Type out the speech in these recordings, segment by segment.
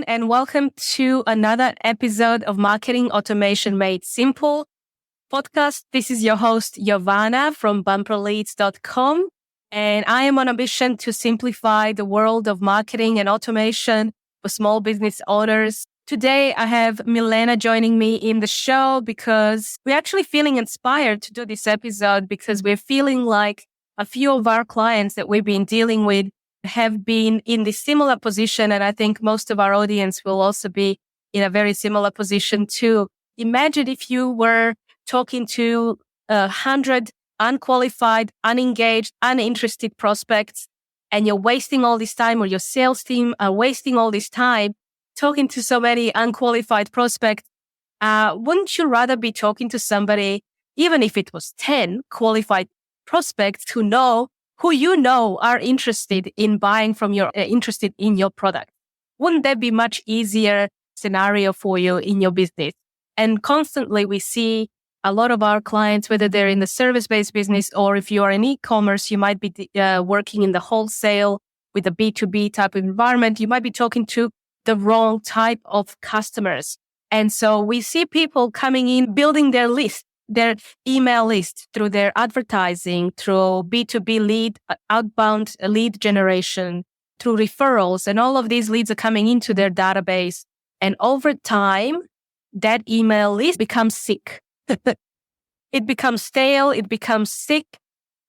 and welcome to another episode of Marketing Automation Made Simple podcast. This is your host, Giovanna from bumperleads.com, and I am on a mission to simplify the world of marketing and automation for small business owners. Today, I have Milena joining me in the show because we're actually feeling inspired to do this episode because we're feeling like a few of our clients that we've been dealing with have been in this similar position. And I think most of our audience will also be in a very similar position too. Imagine if you were talking to 100 unqualified, unengaged, uninterested prospects, and you're wasting all this time, or your sales team are wasting all this time talking to so many unqualified prospects. Wouldn't you rather be talking to somebody, even if it was 10 qualified prospects who you know are interested in buying from interested in your product? Wouldn't that be much easier scenario for you in your business? And constantly we see a lot of our clients, whether they're in the service-based business or if you are in e-commerce, you might be working in the wholesale with a B2B type of environment. You might be talking to the wrong type of customers. And so we see people coming in, building their list, their email list through their advertising, through B2B lead, outbound lead generation, through referrals. And all of these leads are coming into their database. And over time, that email list becomes sick. It becomes stale, it becomes sick,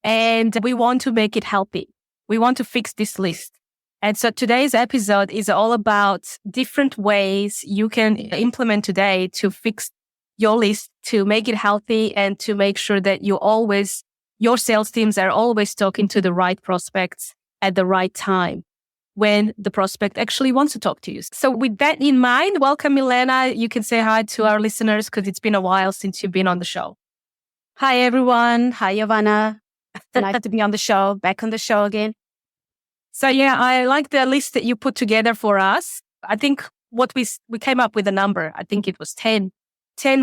and we want to make it healthy. We want to fix this list. And so today's episode is all about different ways you can implement today to fix your list, to make it healthy, and to make sure that your sales teams are always talking to the right prospects at the right time when the prospect actually wants to talk to you. So with that in mind, welcome, Milena. You can say hi to our listeners because it's been a while since you've been on the show. Hi, everyone. Hi, Giovanna. Nice to be on the show, back on the show again. So yeah, I like the list that you put together for us. I think what we came up with a number. I think it was 10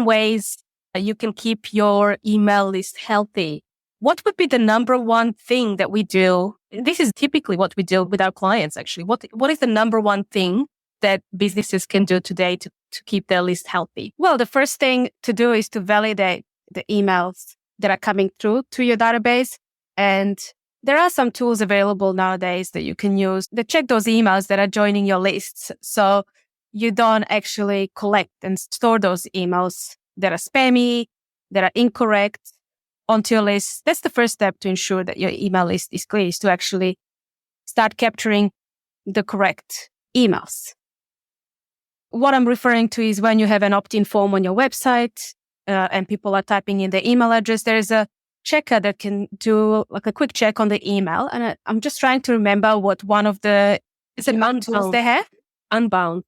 ways you can keep your email list healthy. What would be the number one thing that we do? This is typically what we do with our clients, actually. What is the number one thing that businesses can do today to keep their list healthy? Well, the first thing to do is to validate the emails that are coming through to your database. And there are some tools available nowadays that you can use to check those emails that are joining your lists. So you don't actually collect and store those emails that are spammy, that are incorrect onto your list. That's the first step to ensure that your email list is clear, is to actually start capturing the correct emails. What I'm referring to is when you have an opt-in form on your website and people are typing in their email address, there's a checker that can do like a quick check on the email. And I'm just trying to remember what one of the tools they have. Unbound.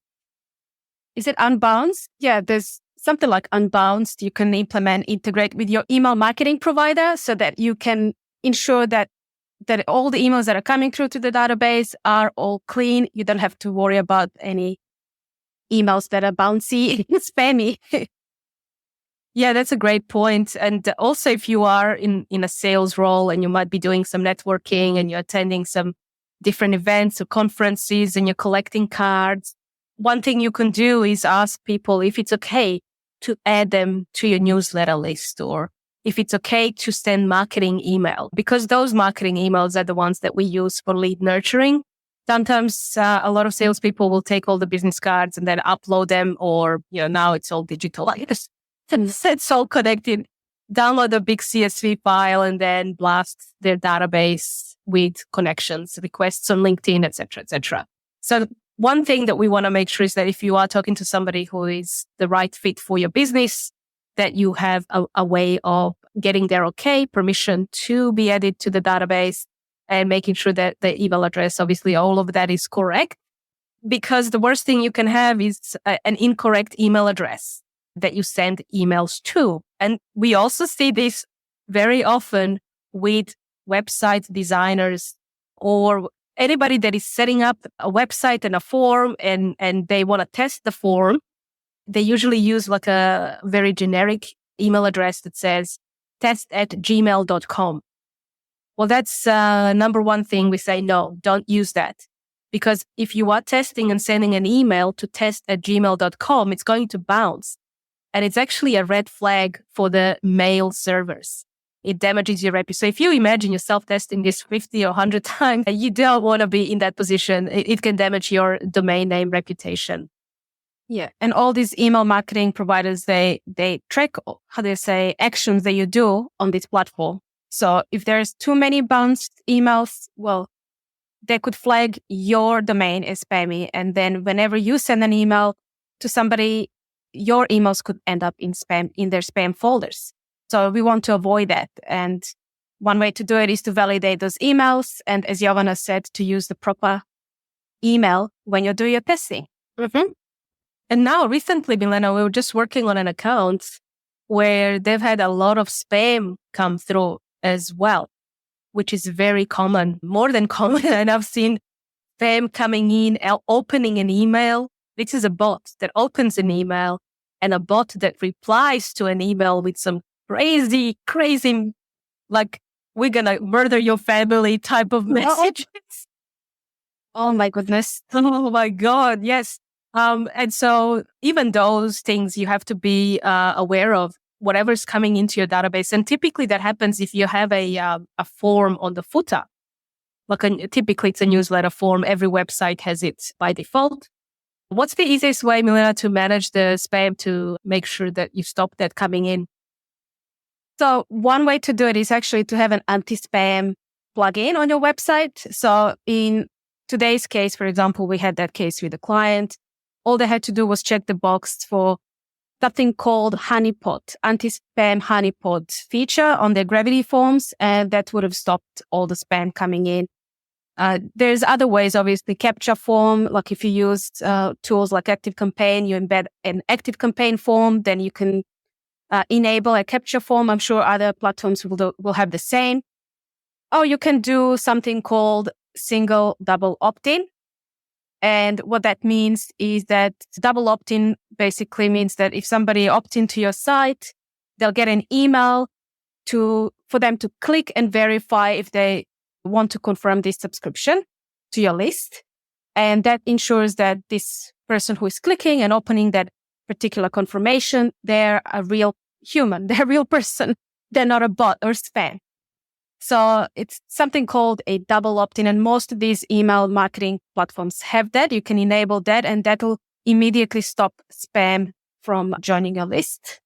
Is it Unbound? Yeah, there's something like Unbound you can integrate with your email marketing provider so that you can ensure that all the emails that are coming through to the database are all clean. You don't have to worry about any emails that are bouncy, spammy. Yeah, that's a great point. And also if you are in a sales role and you might be doing some networking and you're attending some different events or conferences and you're collecting cards, one thing you can do is ask people if it's okay to add them to your newsletter list, or if it's okay to send marketing email, because those marketing emails are the ones that we use for lead nurturing. Sometimes a lot of salespeople will take all the business cards and then upload them, or now it's all digital. It's all connected. Download a big CSV file and then blast their database with connections, requests on LinkedIn, etc., etc. So one thing that we want to make sure is that if you are talking to somebody who is the right fit for your business, that you have a way of getting their permission to be added to the database and making sure that the email address, obviously all of that is correct. Because the worst thing you can have is an incorrect email address that you send emails to. And we also see this very often with website designers or anybody that is setting up a website and a form and they want to test the form. They usually use like a very generic email address that says test@gmail.com. Well, that's number one thing we say, no, don't use that. Because if you are testing and sending an email to test@gmail.com, it's going to bounce. And it's actually a red flag for the mail servers. It damages your reputation. So if you imagine yourself testing this 50 or 100 times, you don't want to be in that position. It can damage your domain name reputation. Yeah. And all these email marketing providers, they track, actions that you do on this platform. So if there's too many bounced emails, well, they could flag your domain as spammy. And then whenever you send an email to somebody, your emails could end up in their spam folders. So we want to avoid that. And one way to do it is to validate those emails. And as Jovana said, to use the proper email when you do your testing. Mm-hmm. And now recently, Milena, we were just working on an account where they've had a lot of spam come through as well, which is very common, more than common. And I've seen spam coming in, opening an email. This is a bot that opens an email and a bot that replies to an email with some crazy, like, we're going to murder your family type of messages. Oh my goodness. Oh my God. Yes. And so even those things you have to be aware of, whatever's coming into your database. And typically that happens if you have a form on the footer. Typically it's a newsletter form. Every website has it by default. What's the easiest way, Milena, to manage the spam to make sure that you stop that coming in? So one way to do it is actually to have an anti-spam plugin on your website. So in today's case, for example, we had that case with a client. All they had to do was check the box for something called honeypot, anti-spam honeypot feature on their Gravity forms, and that would have stopped all the spam coming in. There's other ways, obviously, capture form. Like if you use tools like ActiveCampaign, you embed an ActiveCampaign form, then you can enable a capture form. I'm sure other platforms will have the same. Or you can do something called single double opt-in. And what that means is that double opt-in basically means that if somebody opts into your site, they'll get an email for them to click and verify if they want to confirm this subscription to your list. And that ensures that this person who is clicking and opening that particular confirmation, they're a real human, they're a real person. They're not a bot or spam. So it's something called a double opt-in, and most of these email marketing platforms have that. You can enable that, and that will immediately stop spam from joining your list.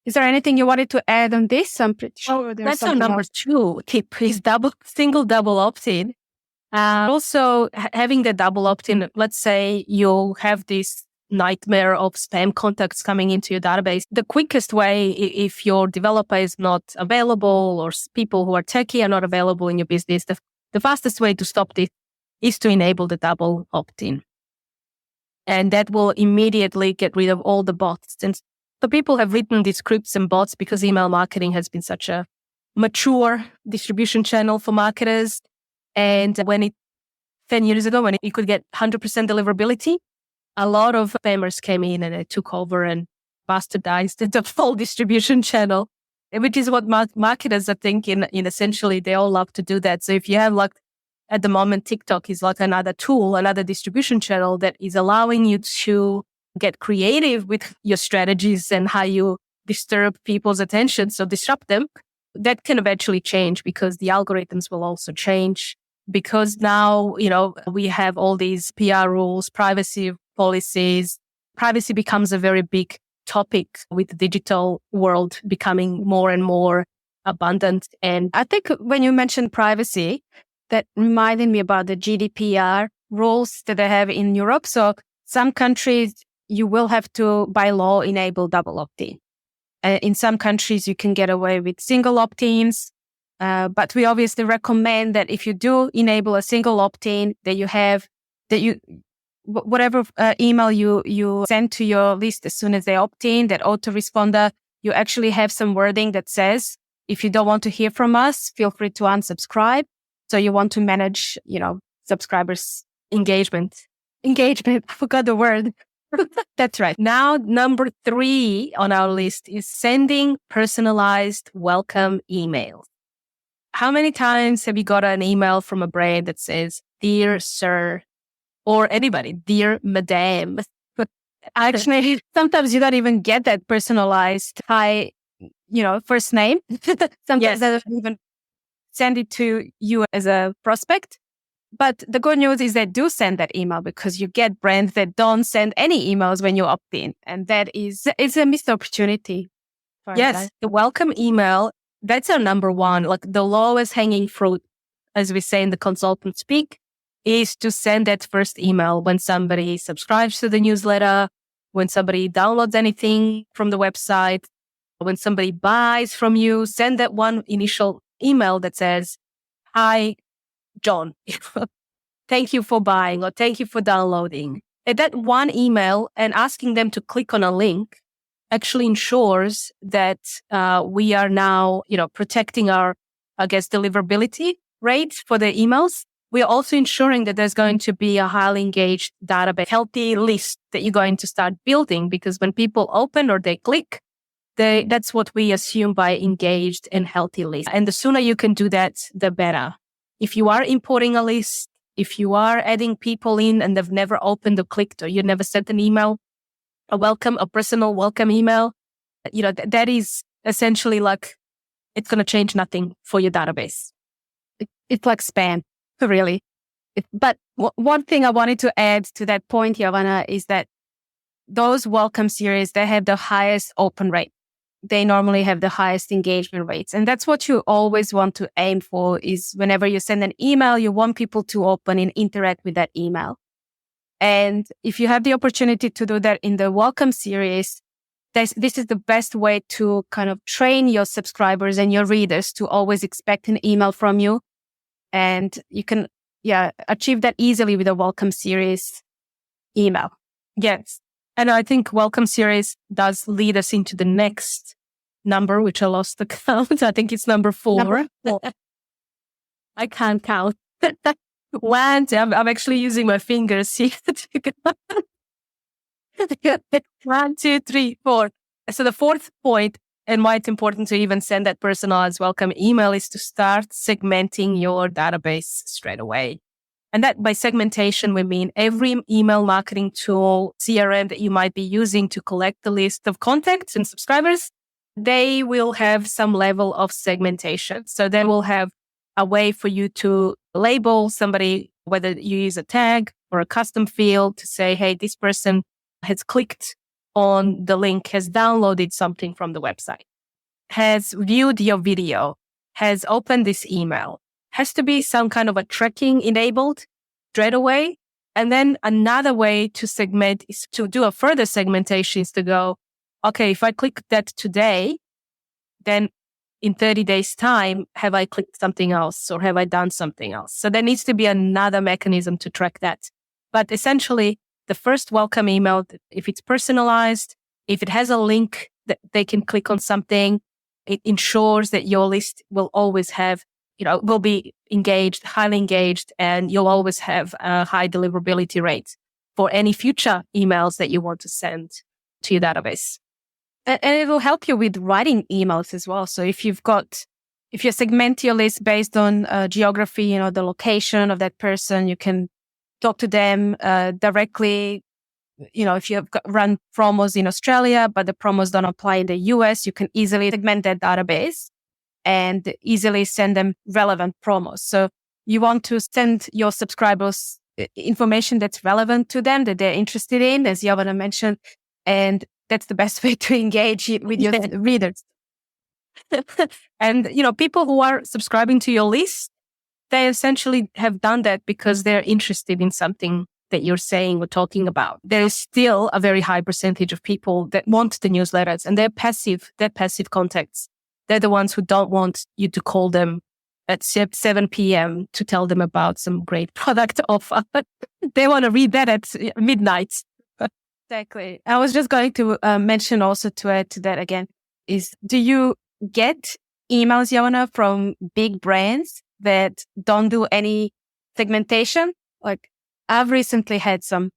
Is there anything you wanted to add on this? I'm pretty sure there's that's our number 2 tip is single double opt-in. Also having the double opt-in, let's say you have this nightmare of spam contacts coming into your database. The quickest way, if your developer is not available or people who are techie are not available in your business, the fastest way to stop this is to enable the double opt-in. And that will immediately get rid of all the bots. And so people have written these scripts and bots because email marketing has been such a mature distribution channel for marketers. And 10 years ago, when you could get 100% deliverability, a lot of spammers came in and they took over and bastardized the full distribution channel, which is what marketers are thinking. In essentially, they all love to do that. So if you have at the moment, TikTok is like another tool, another distribution channel that is allowing you to get creative with your strategies and how you disturb people's attention. So disrupt them. That can eventually change because the algorithms will also change. Because now, we have all these PR rules, privacy policies. Privacy becomes a very big topic with the digital world becoming more and more abundant. And I think when you mentioned privacy, that reminded me about the GDPR rules that they have in Europe. So some countries, you will have to, by law, enable double opt-in. In some countries, you can get away with single opt-ins. But we obviously recommend that if you do enable a single opt-in, whatever email you send to your list as soon as they opt in, that autoresponder, you actually have some wording that says, if you don't want to hear from us, feel free to unsubscribe. So you want to manage, subscribers' engagement. I forgot the word. That's right. Now, number 3 on our list is sending personalized welcome emails. How many times have you got an email from a brand that says, dear sir, or anybody, dear madame. Actually, sometimes you don't even get that personalized hi, first name. Sometimes Yes. they don't even send it to you as a prospect. But the good news is they do send that email, because you get brands that don't send any emails when you opt in. And it's a missed opportunity. Yes, the welcome email, that's our number one, like the lowest hanging fruit, as we say in the consultant speak, is to send that first email when somebody subscribes to the newsletter, when somebody downloads anything from the website, when somebody buys from you, send that one initial email that says, hi, John, thank you for buying or thank you for downloading. And that one email and asking them to click on a link actually ensures that we are now, protecting our, deliverability rate for the emails. We are also ensuring that there's going to be a highly engaged database, healthy list that you're going to start building, because when people open or they click, that's what we assume by engaged and healthy list. And the sooner you can do that, the better. If you are importing a list, if you are adding people in and they've never opened or clicked, or you never sent an email, a personal welcome email, that is essentially like, it's going to change nothing for your database. It's like spam, really. But one thing I wanted to add to that point, Jovana, is that those welcome series, they have the highest open rate. They normally have the highest engagement rates. And that's what you always want to aim for, is whenever you send an email, you want people to open and interact with that email. And if you have the opportunity to do that in the welcome series, this is the best way to kind of train your subscribers and your readers to always expect an email from you. And you can, achieve that easily with a welcome series email. Yes. And I think welcome series does lead us into the next number, which I lost the count. I think it's number 4. Number 4. I can't count. One, I'm actually using my fingers here. 1, 2, 3, 4. So the fourth point, and why it's important to even send that personalized welcome email, is to start segmenting your database straight away. And that by segmentation, we mean every email marketing tool, CRM that you might be using to collect the list of contacts and subscribers, they will have some level of segmentation. So they will have a way for you to label somebody, whether you use a tag or a custom field to say, hey, this person has clicked on the link, has downloaded something from the website, has viewed your video, has opened this email. Has to be some kind of a tracking enabled straight away. And then another way to segment is to do a further segmentation, is to go, okay, if I click that today, then in 30 days time, have I clicked something else or have I done something else? So there needs to be another mechanism to track that. But essentially, the first welcome email, if it's personalized, if it has a link that they can click on something, it ensures that your list will always have, will be engaged, highly engaged, and you'll always have a high deliverability rate for any future emails that you want to send to your database. And it will help you with writing emails as well. So if you segment your list based on geography, the location of that person, you can talk to them directly. If you have run promos in Australia, but the promos don't apply in the US, you can easily segment that database and easily send them relevant promos. So you want to send your subscribers information that's relevant to them, that they're interested in, as Jovana mentioned. And that's the best way to engage with your readers. And, people who are subscribing to your list, they essentially have done that because they're interested in something that you're saying or talking about. There is still a very high percentage of people that want the newsletters, and they're passive contacts. They're the ones who don't want you to call them at 7 p.m. to tell them about some great product offer. They want to read that at midnight. Exactly. I was just going to mention also, to add to that again, is do you get emails, Jovana, from big brands that don't do any segmentation? Like, I've recently had some.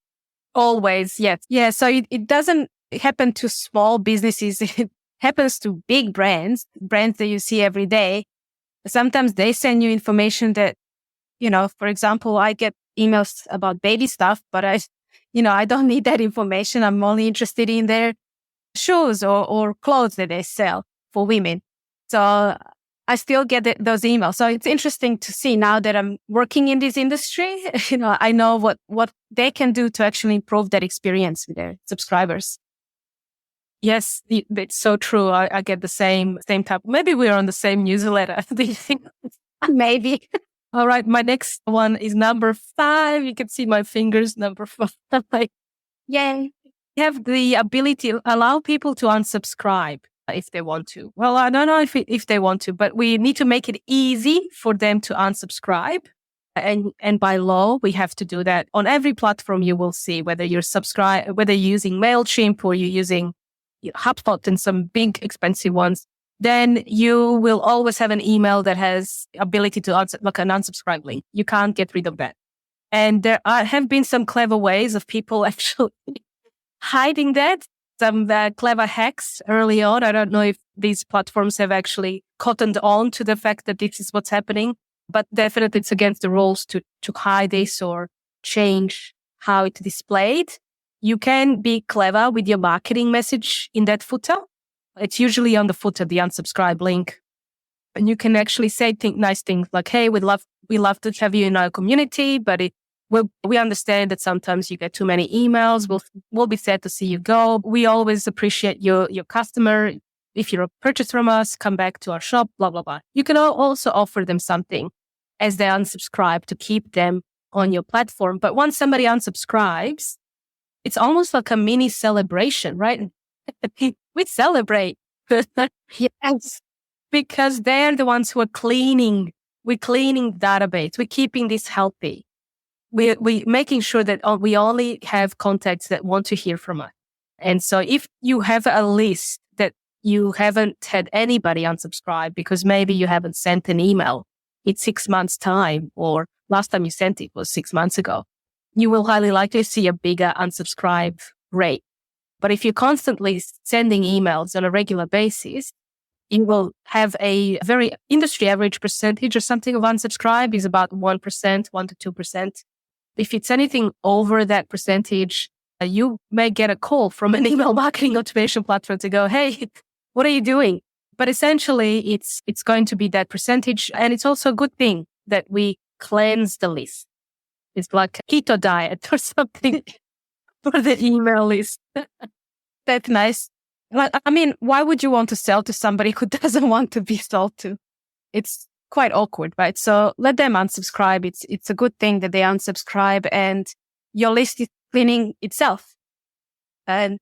Always, yes. Yeah, so it doesn't happen to small businesses. It happens to big brands that you see every day. Sometimes they send you information that For example, I get emails about baby stuff, but I don't need that information. I'm only interested in their shoes or clothes that they sell for women. So I still get those emails. So it's interesting to see now that I'm working in this industry, I know what they can do to actually improve that experience with their subscribers. Yes, it's so true. I get the same type. Maybe we're on the same newsletter. Do you think? Maybe. All right. My next one is number 5. You can see my fingers, number 5. Like, Yay. have the ability to allow people to unsubscribe if they want to. Well, I don't know if they want to, but we need to make it easy for them to unsubscribe. And by law, we have to do that on every platform. You will see whether you're using MailChimp or you're using HubSpot and some big expensive ones, then you will always have an email that has ability to like an unsubscribe link. You can't get rid of that. And there have been some clever ways of people actually hiding that, some clever hacks early on. I don't know if these platforms have actually cottoned on to the fact that this is what's happening, but definitely it's against the rules to hide this or change how it's displayed. You can be clever with your marketing message in that footer. It's usually on the footer, the unsubscribe link. And you can actually say nice things like, hey, we love to have you in our community, but we understand that sometimes you get too many emails. We'll be sad to see you go. We always appreciate your customer. If you're a purchase from us, come back to our shop, blah, blah, blah. You can also offer them something as they unsubscribe to keep them on your platform. But once somebody unsubscribes, it's almost like a mini celebration, right? We celebrate. Yes. Because they're the ones who are cleaning. We're cleaning database. We're keeping this healthy. We're making sure that we only have contacts that want to hear from us. And so if you have a list that you haven't had anybody unsubscribe because maybe you haven't sent an email in 6 months' time, or last time you sent it was 6 months ago, you will highly likely see a bigger unsubscribe rate. But if you're constantly sending emails on a regular basis, you will have a very industry average percentage or something of unsubscribe is about 1%, 1 to 2%. If it's anything over that percentage, you may get a call from an email marketing automation platform to go, hey, what are you doing? But essentially, it's going to be that percentage. And it's also a good thing that we cleanse the list. It's like a keto diet or something for the email list. That's nice. I mean, why would you want to sell to somebody who doesn't want to be sold to? It's quite awkward, right? So let them unsubscribe. It's a good thing that they unsubscribe and your list is cleaning itself. And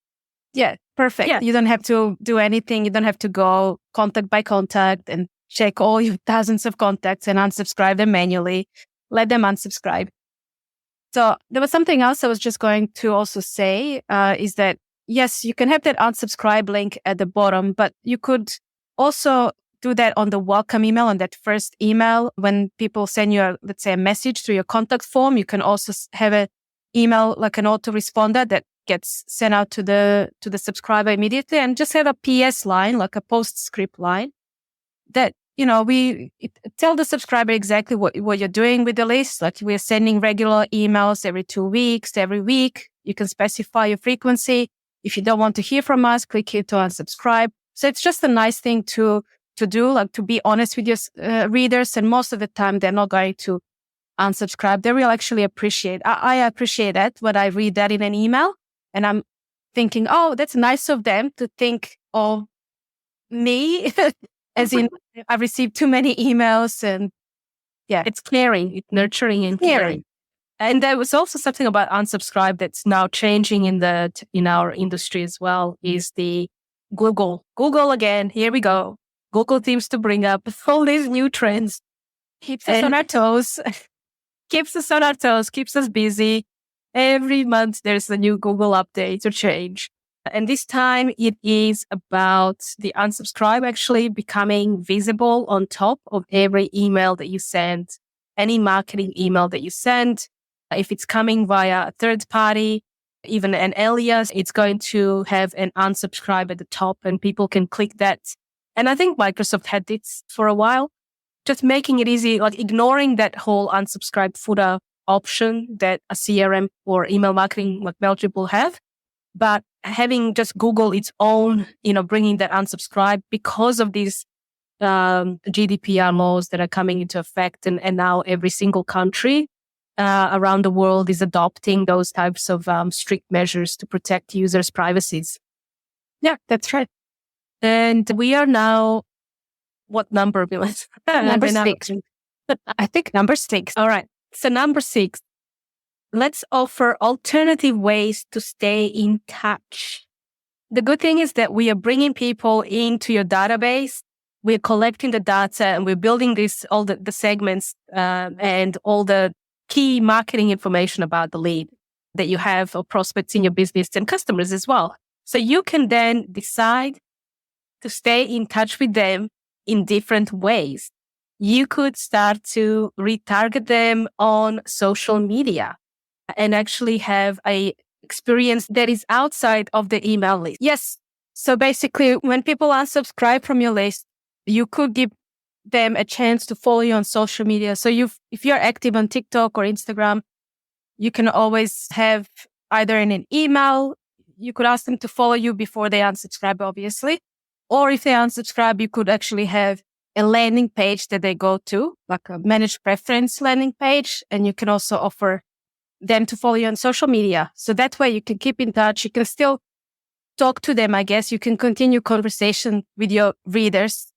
yeah, perfect. Yeah. You don't have to do anything. You don't have to go contact by contact and check all your thousands of contacts and unsubscribe them manually. Let them unsubscribe. So there was something else I was just going to also say, is that yes, you can have that unsubscribe link at the bottom, but you could also do that on the welcome email, on that first email. When people send you, let's say, a message through your contact form, you can also have an email like an autoresponder that gets sent out to the subscriber immediately, and just have a PS line, like a postscript line that, tell the subscriber exactly what you're doing with the list. Like we're sending regular emails every 2 weeks, every week. You can specify your frequency. If you don't want to hear from us, click here to unsubscribe. So it's just a nice thing to do, like to be honest with your readers. And most of the time, they're not going to unsubscribe. They will actually appreciate. I appreciate that when I read that in an email, and I'm thinking, oh, that's nice of them to think of me, as in I received too many emails, and yeah, it's caring, it's nurturing and caring. And there was also something about unsubscribe that's now changing in our industry as well, is the Google. Google again, here we go. Google seems to bring up all these new trends. Keeps us on our toes. Keeps us on our toes, keeps us busy. Every month there's a new Google update or change. And this time it is about the unsubscribe actually becoming visible on top of every email that you send, any marketing email that you send. If it's coming via a third party, even an alias, it's going to have an unsubscribe at the top and people can click that. And I think Microsoft had this for a while. just making it easy, like ignoring that whole unsubscribe footer option that a CRM or email marketing like Mailchimp will have, but having just Google its own, bringing that unsubscribe because of these GDPR laws that are coming into effect. And now every single country around the world is adopting those types of strict measures to protect users' privacies. Yeah, that's right. And we are now, what number, Bill? Number 6. I think number 6. All right. So number 6, let's offer alternative ways to stay in touch. The good thing is that we are bringing people into your database. We're collecting the data and we're building all the segments and all the key marketing information about the lead that you have or prospects in your business and customers as well. So you can then decide to stay in touch with them in different ways. You could start to retarget them on social media and actually have a experience that is outside of the email list. Yes. So basically, when people unsubscribe from your list, you could give them a chance to follow you on social media. So if you're active on TikTok or Instagram, you can always have either in an email, you could ask them to follow you before they unsubscribe, obviously. Or if they unsubscribe, you could actually have a landing page that they go to, like a managed preference landing page. And you can also offer them to follow you on social media. So that way you can keep in touch. You can still talk to them, I guess. You can continue conversation with your readers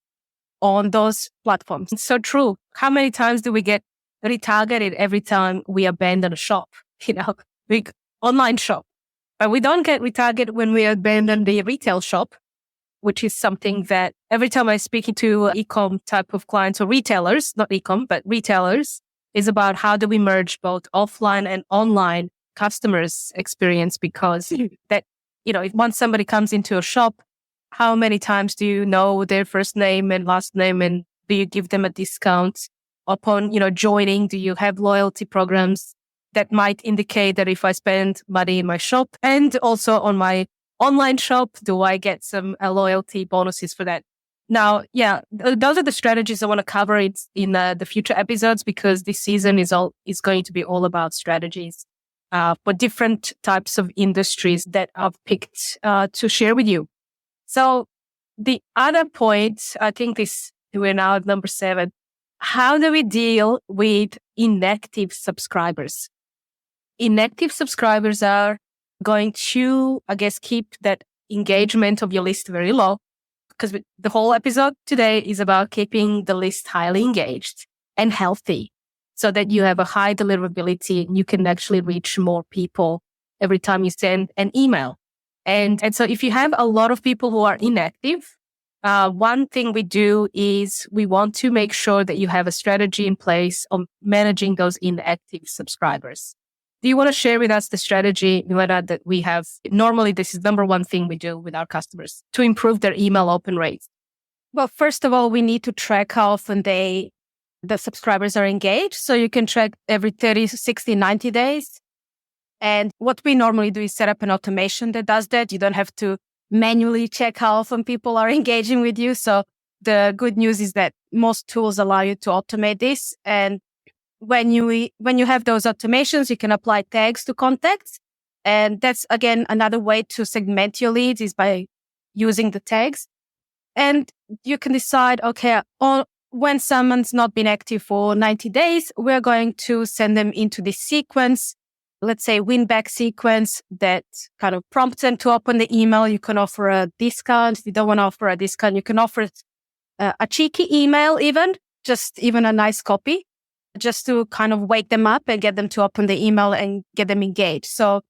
on those platforms. It's so true. How many times do we get retargeted every time we abandon a shop, big online shop? But we don't get retargeted when we abandon the retail shop, which is something that every time I speak to e-com type of clients or retailers, not e-com, but retailers, is about how do we merge both offline and online customers experience, because that, if once somebody comes into a shop, how many times do you know their first name and last name, and do you give them a discount upon, joining? Do you have loyalty programs that might indicate that if I spend money in my shop and also on my online shop, do I get some loyalty bonuses for that? Now, those are the strategies I want to cover in the future episodes, because this season is going to be all about strategies for different types of industries that I've picked to share with you. So the other point, I think we're now at number 7. How do we deal with inactive subscribers? Inactive subscribers are going to, I guess, keep that engagement of your list very low, because the whole episode today is about keeping the list highly engaged and healthy so that you have a high deliverability and you can actually reach more people every time you send an email. And so if you have a lot of people who are inactive, one thing we do is we want to make sure that you have a strategy in place on managing those inactive subscribers. Do you want to share with us the strategy, Milena, that we have? Normally, this is number one thing we do with our customers to improve their email open rates. Well, first of all, we need to track how often the subscribers are engaged. So you can track every 30, 60, 90 days. And what we normally do is set up an automation that does that. You don't have to manually check how often people are engaging with you. So the good news is that most tools allow you to automate this. And when you have those automations, you can apply tags to contacts. And that's, again, another way to segment your leads is by using the tags. And you can decide, okay, when someone's not been active for 90 days, we're going to send them into this sequence, let's say win-back sequence that kind of prompts them to open the email. You can offer a discount. If you don't want to offer a discount, you can offer a cheeky email even a nice copy, just to kind of wake them up and get them to open the email and get them engaged. So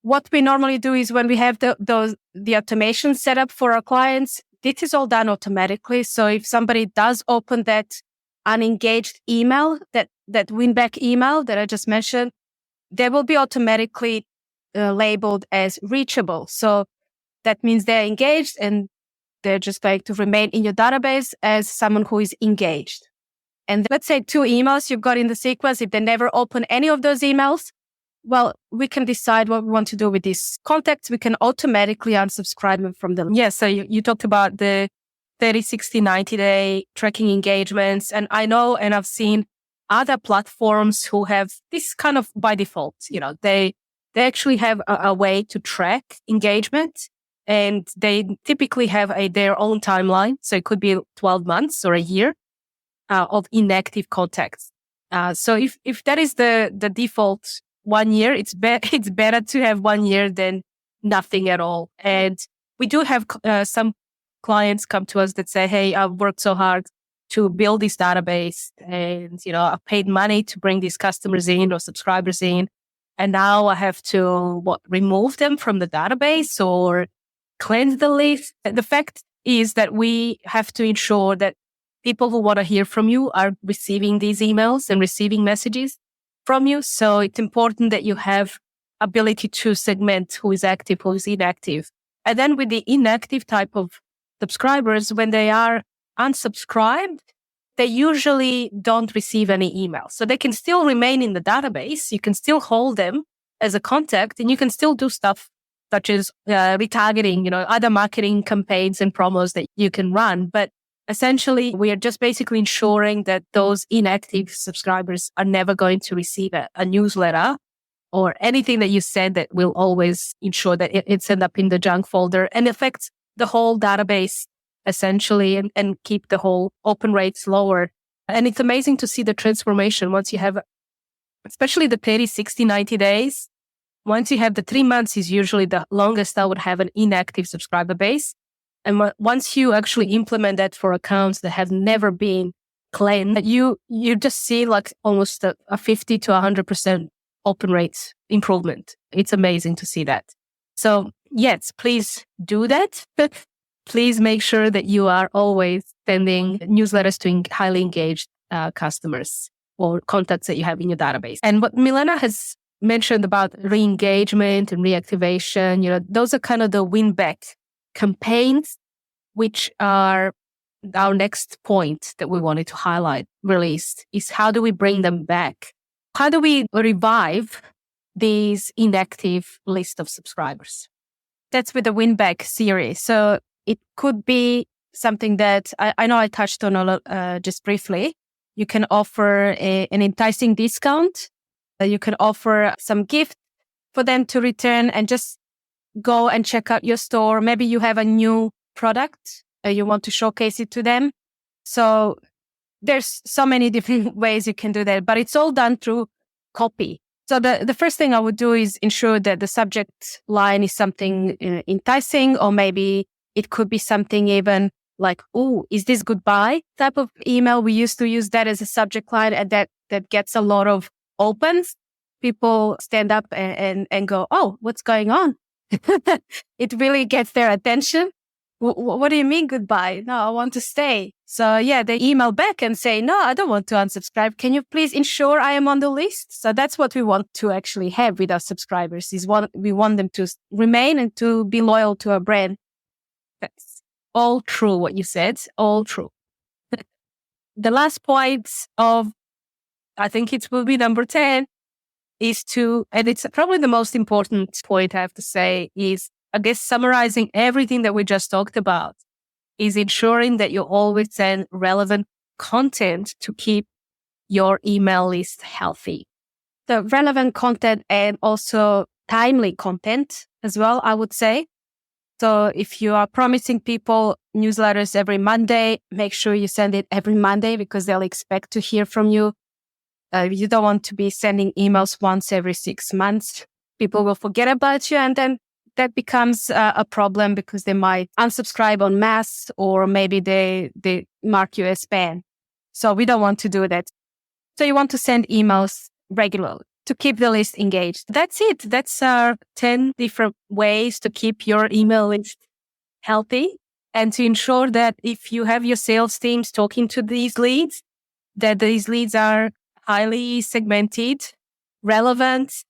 what we normally do is when we have the automation set up for our clients, this is all done automatically. So if somebody does open that unengaged email, that win-back email that I just mentioned, they will be automatically labeled as reachable. So that means they're engaged and they're just going to remain in your database as someone who is engaged. And let's say 2 emails you've got in the sequence, if they never open any of those emails, well, we can decide what we want to do with these contacts. We can automatically unsubscribe them from them. Yeah, so you talked about the 30, 60, 90-day tracking engagements. And I know, and I've seen other platforms who have this kind of by default, they actually have a way to track engagement, and they typically have their own timeline. So it could be 12 months or a year of inactive contacts. So if that is the default 1 year, it's better to have 1 year than nothing at all. And we do have some clients come to us that say, hey, I've worked so hard to build this database, and I've paid money to bring these customers in or subscribers in, and now I have to remove them from the database or cleanse the list. The fact is that we have to ensure that people who want to hear from you are receiving these emails and receiving messages from you. So it's important that you have ability to segment who is active, who is inactive. And then with the inactive type of subscribers, when they are unsubscribed, they usually don't receive any emails. So they can still remain in the database. You can still hold them as a contact, and you can still do stuff such as retargeting, other marketing campaigns and promos that you can run. But essentially, we are just basically ensuring that those inactive subscribers are never going to receive a newsletter or anything that you send that will always ensure that it's end up in the junk folder and affects the whole database essentially, and keep the whole open rates lower. And it's amazing to see the transformation once you have, especially the 30, 60, 90 days. Once you have the 3 months is usually the longest I would have an inactive subscriber base. And once you actually implement that for accounts that have never been cleansed, you just see like almost a 50 to 100% open rate improvement. It's amazing to see that. So yes, please do that. But please make sure that you are always sending newsletters to highly engaged customers or contacts that you have in your database. And what Milena has mentioned about re-engagement and reactivation, those are kind of the win-back campaigns, which are our next point that we wanted to highlight, released, is how do we bring them back? How do we revive these inactive list of subscribers? That's with the win-back series. So it could be something that I know I touched on just briefly. You can offer an enticing discount. You can offer some gift for them to return and just go and check out your store. Maybe you have a new product. You want to showcase it to them. So there's so many different ways you can do that, but it's all done through copy. So the first thing I would do is ensure that the subject line is something enticing, or maybe it could be something even like, oh, is this goodbye type of email? We used to use that as a subject line, and that gets a lot of opens. People stand up and go, oh, what's going on? It really gets their attention. What do you mean goodbye? No, I want to stay. So yeah, they email back and say, no, I don't want to unsubscribe. Can you please ensure I am on the list? So that's what we want to actually have with our subscribers, we want them to remain and to be loyal to our brand. That's all true what you said, all true. The last point I think it will be number 10, and it's probably the most important point I have to say, is, I guess, summarizing everything that we just talked about, is ensuring that you always send relevant content to keep your email list healthy. The relevant content and also timely content as well, I would say. So if you are promising people newsletters every Monday, make sure you send it every Monday, because they'll expect to hear from you. You don't want to be sending emails once every 6 months. People will forget about you, and then that becomes a problem, because they might unsubscribe en masse, or maybe they mark you as spam. So we don't want to do that. So you want to send emails regularly to keep the list engaged. That's it. That's our 10 different ways to keep your email list healthy, and to ensure that if you have your sales teams talking to these leads, that these leads are highly segmented, relevant,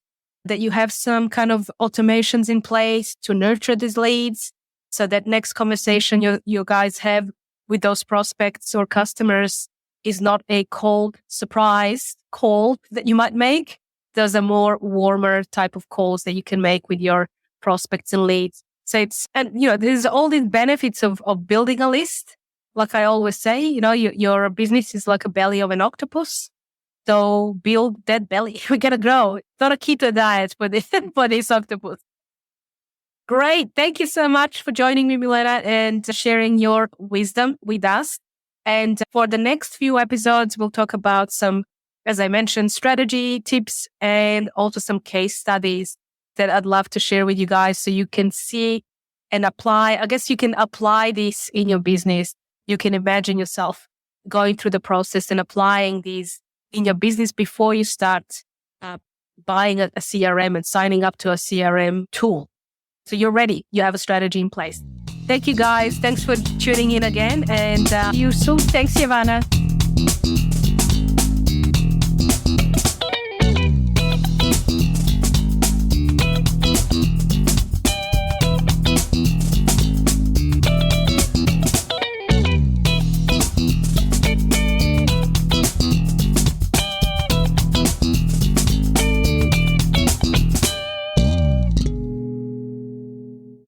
that you have some kind of automations in place to nurture these leads, so that next conversation you guys have with those prospects or customers is not a cold surprise call that you might make. Those are more warmer type of calls that you can make with your prospects and leads. So there's all these benefits of building a list, like I always say, your business is like a belly of an octopus. So build that belly. We gotta grow. It's not a keto diet for this octopus. Great. Thank you so much for joining me, Milena, and sharing your wisdom with us. And for the next few episodes, we'll talk about some, as I mentioned, strategy tips and also some case studies that I'd love to share with you guys so you can see and apply. I guess you can apply this in your business. You can imagine yourself going through the process and applying these in your business before you start buying a CRM and signing up to a CRM tool. So you're ready. You have a strategy in place. Thank you, guys. Thanks for tuning in again. And see you soon. Thanks, Ivana.